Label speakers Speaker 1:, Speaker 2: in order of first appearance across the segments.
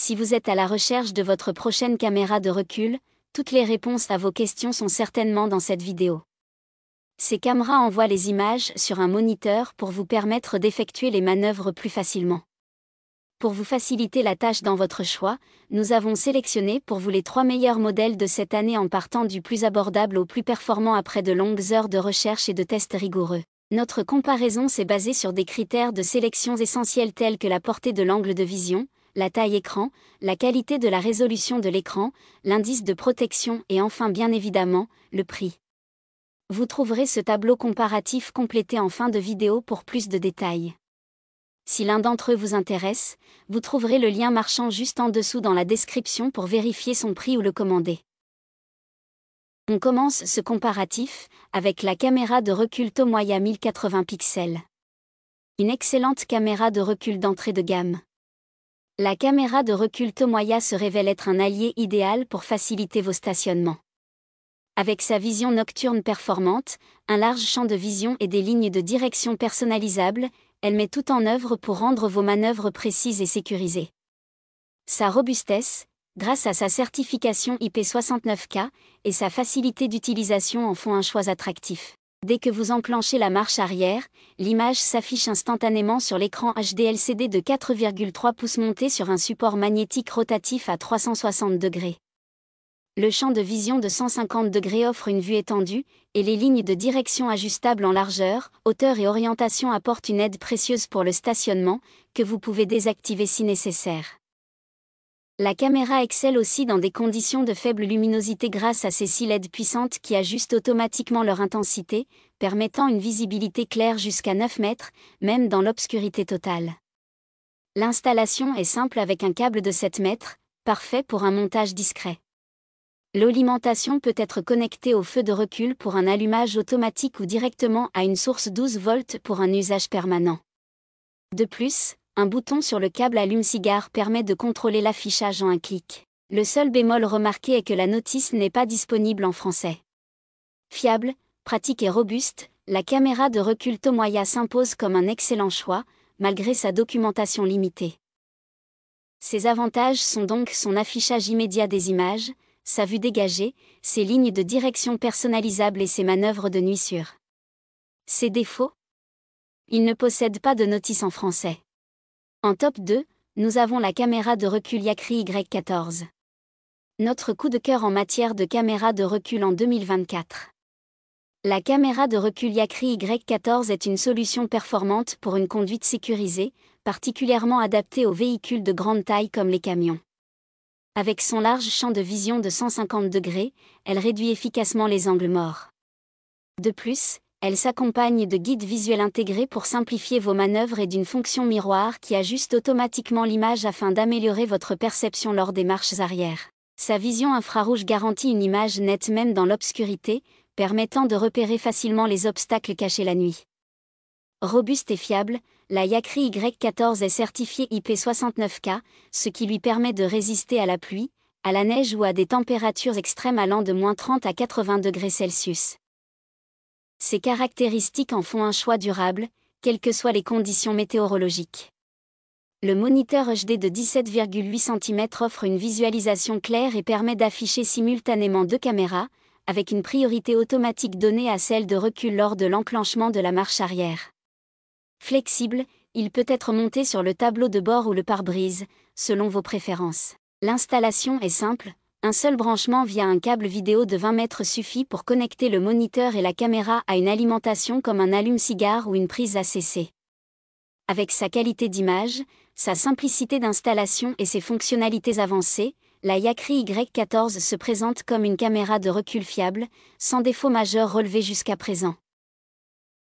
Speaker 1: Si vous êtes à la recherche de votre prochaine caméra de recul, toutes les réponses à vos questions sont certainement dans cette vidéo. Ces caméras envoient les images sur un moniteur pour vous permettre d'effectuer les manœuvres plus facilement. Pour vous faciliter la tâche dans votre choix, nous avons sélectionné pour vous les 3 meilleurs modèles de cette année en partant du plus abordable au plus performant après de longues heures de recherche et de tests rigoureux. Notre comparaison s'est basée sur des critères de sélection essentiels tels que la portée de l'angle de vision, la taille écran, la qualité de la résolution de l'écran, l'indice de protection et enfin bien évidemment, le prix. Vous trouverez ce tableau comparatif complété en fin de vidéo pour plus de détails. Si l'un d'entre eux vous intéresse, vous trouverez le lien marchand juste en dessous dans la description pour vérifier son prix ou le commander. On commence ce comparatif avec la caméra de recul Tomoya 1080 pixels. Une excellente caméra de recul d'entrée de gamme. La caméra de recul Tomoya se révèle être un allié idéal pour faciliter vos stationnements. Avec sa vision nocturne performante, un large champ de vision et des lignes de direction personnalisables, elle met tout en œuvre pour rendre vos manœuvres précises et sécurisées. Sa robustesse, grâce à sa certification IP69K, et sa facilité d'utilisation en font un choix attractif. Dès que vous enclenchez la marche arrière, l'image s'affiche instantanément sur l'écran HD LCD de 4,3 pouces monté sur un support magnétique rotatif à 360 degrés. Le champ de vision de 150 degrés offre une vue étendue, et les lignes de direction ajustables en largeur, hauteur et orientation apportent une aide précieuse pour le stationnement, que vous pouvez désactiver si nécessaire. La caméra excelle aussi dans des conditions de faible luminosité grâce à ses 6 LED puissantes qui ajustent automatiquement leur intensité, permettant une visibilité claire jusqu'à 9 mètres, même dans l'obscurité totale. L'installation est simple avec un câble de 7 mètres, parfait pour un montage discret. L'alimentation peut être connectée au feu de recul pour un allumage automatique ou directement à une source 12 volts pour un usage permanent. De plus, un bouton sur le câble allume-cigare permet de contrôler l'affichage en un clic. Le seul bémol remarqué est que la notice n'est pas disponible en français. Fiable, pratique et robuste, la caméra de recul Tomoya s'impose comme un excellent choix, malgré sa documentation limitée. Ses avantages sont donc son affichage immédiat des images, sa vue dégagée, ses lignes de direction personnalisables et ses manœuvres de nuit sûres. Ses défauts ? Il ne possède pas de notice en français. En top 2, nous avons la caméra de recul Yakri Y14. Notre coup de cœur en matière de caméra de recul en 2024. La caméra de recul Yakri Y14 est une solution performante pour une conduite sécurisée, particulièrement adaptée aux véhicules de grande taille comme les camions. Avec son large champ de vision de 150 degrés, elle réduit efficacement les angles morts. De plus, elle s'accompagne de guides visuels intégrés pour simplifier vos manœuvres et d'une fonction miroir qui ajuste automatiquement l'image afin d'améliorer votre perception lors des marches arrière. Sa vision infrarouge garantit une image nette même dans l'obscurité, permettant de repérer facilement les obstacles cachés la nuit. Robuste et fiable, la Yakri Y14 est certifiée IP69K, ce qui lui permet de résister à la pluie, à la neige ou à des températures extrêmes allant de -30 à 80 degrés Celsius. Ces caractéristiques en font un choix durable, quelles que soient les conditions météorologiques. Le moniteur HD de 17,8 cm offre une visualisation claire et permet d'afficher simultanément 2 caméras, avec une priorité automatique donnée à celle de recul lors de l'enclenchement de la marche arrière. Flexible, il peut être monté sur le tableau de bord ou le pare-brise, selon vos préférences. L'installation est simple, un seul branchement via un câble vidéo de 20 mètres suffit pour connecter le moniteur et la caméra à une alimentation comme un allume-cigare ou une prise ACC. Avec sa qualité d'image, sa simplicité d'installation et ses fonctionnalités avancées, la Yakri Y14 se présente comme une caméra de recul fiable, sans défaut majeur relevé jusqu'à présent.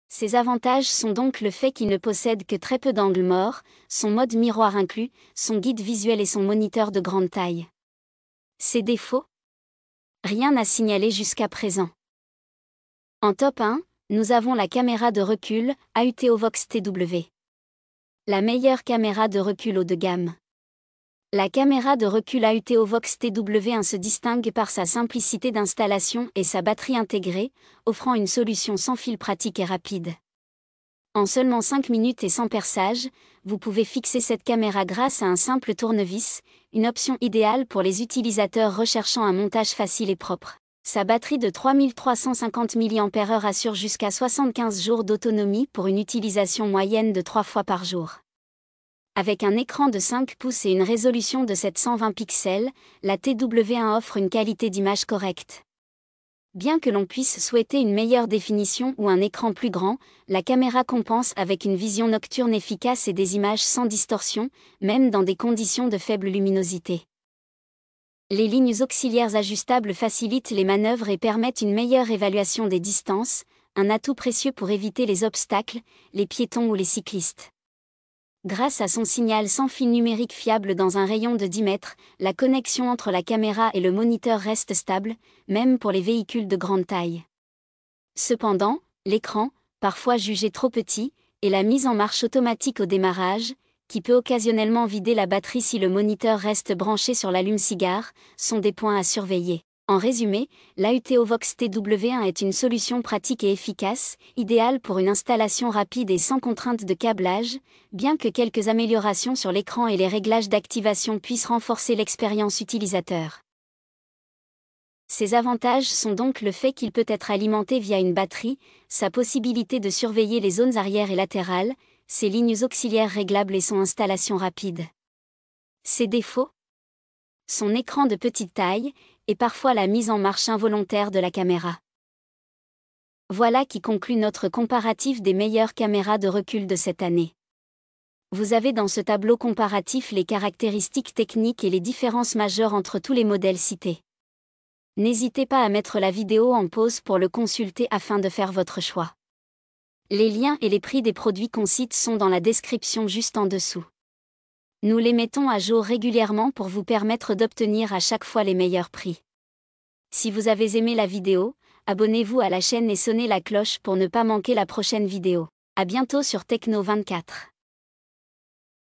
Speaker 1: Ses avantages sont donc le fait qu'il ne possède que très peu d'angles morts, son mode miroir inclus, son guide visuel et son moniteur de grande taille. Ses défauts ? Rien à signaler jusqu'à présent. En top 1, nous avons la caméra de recul, AUTO Vox TW. La meilleure caméra de recul haut de gamme. La caméra de recul AUTO Vox TW1 se distingue par sa simplicité d'installation et sa batterie intégrée, offrant une solution sans fil pratique et rapide. En seulement 5 minutes et sans perçage, vous pouvez fixer cette caméra grâce à un simple tournevis, une option idéale pour les utilisateurs recherchant un montage facile et propre. Sa batterie de 3350 mAh assure jusqu'à 75 jours d'autonomie pour une utilisation moyenne de 3 fois par jour. Avec un écran de 5 pouces et une résolution de 720 pixels, la TW1 offre une qualité d'image correcte. Bien que l'on puisse souhaiter une meilleure définition ou un écran plus grand, la caméra compense avec une vision nocturne efficace et des images sans distorsion, même dans des conditions de faible luminosité. Les lignes auxiliaires ajustables facilitent les manœuvres et permettent une meilleure évaluation des distances, un atout précieux pour éviter les obstacles, les piétons ou les cyclistes. Grâce à son signal sans fil numérique fiable dans un rayon de 10 mètres, la connexion entre la caméra et le moniteur reste stable, même pour les véhicules de grande taille. Cependant, l'écran, parfois jugé trop petit, et la mise en marche automatique au démarrage, qui peut occasionnellement vider la batterie si le moniteur reste branché sur l'allume-cigare, sont des points à surveiller. En résumé, l'AUTOVOX TW1 est une solution pratique et efficace, idéale pour une installation rapide et sans contrainte de câblage, bien que quelques améliorations sur l'écran et les réglages d'activation puissent renforcer l'expérience utilisateur. Ses avantages sont donc le fait qu'il peut être alimenté via une batterie, sa possibilité de surveiller les zones arrière et latérales, ses lignes auxiliaires réglables et son installation rapide. Ses défauts ? Son écran de petite taille, et parfois la mise en marche involontaire de la caméra. Voilà qui conclut notre comparatif des meilleures caméras de recul de cette année. Vous avez dans ce tableau comparatif les caractéristiques techniques et les différences majeures entre tous les modèles cités. N'hésitez pas à mettre la vidéo en pause pour le consulter afin de faire votre choix. Les liens et les prix des produits qu'on cite sont dans la description juste en dessous. Nous les mettons à jour régulièrement pour vous permettre d'obtenir à chaque fois les meilleurs prix. Si vous avez aimé la vidéo, abonnez-vous à la chaîne et sonnez la cloche pour ne pas manquer la prochaine vidéo. À bientôt sur Techno24.